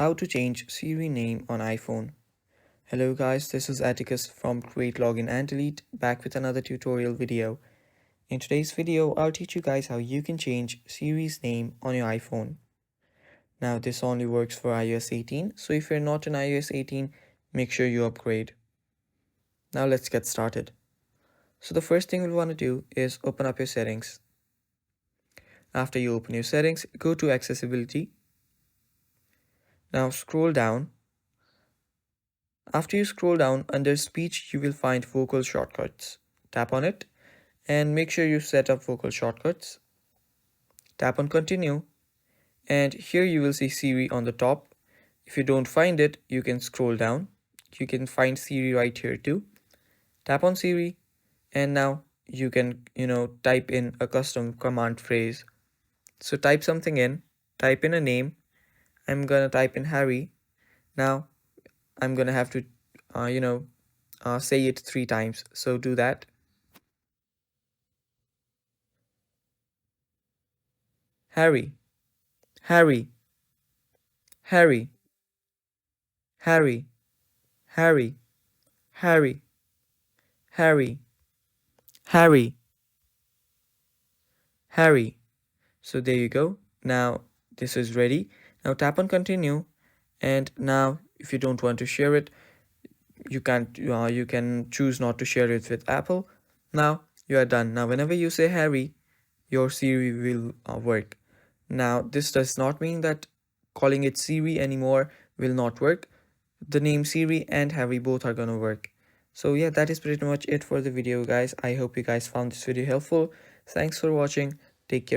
How to change Siri name on iPhone. Hello guys, this is Atticus from Create Login and Delete, back with another tutorial video. In today's video, I'll teach you guys how you can change Siri's name on your iPhone. Now this only works for iOS 18, so if you're not on iOS 18, make sure you upgrade. Now let's get started. So the first thing we'll want to do is open up your settings. After you open your settings, go to Accessibility. Now scroll down. After you scroll down, under speech, you will find vocal shortcuts. Tap on it and make sure you set up vocal shortcuts. Tap on continue and here you will see Siri on the top. If you don't find it, you can scroll down. You can find Siri right here too. Tap on Siri and now you can, type in a custom command phrase. So type something in, type in a name. I'm gonna type in Harry. Now I'm gonna have to, say it 3 times. So do that. Harry, Harry, Harry, Harry, Harry, Harry, Harry, Harry, Harry. So there you go. Now this is ready. Now tap on continue. And now if you don't want to share it, you can choose not to share it with Apple. Now you are done. Now whenever you say Harry, your Siri will work. Now this does not mean that calling it Siri anymore will not work. The name Siri and Harry both are gonna work. So yeah, that is pretty much it for the video guys. I hope you guys found this video helpful. Thanks for watching. Take care.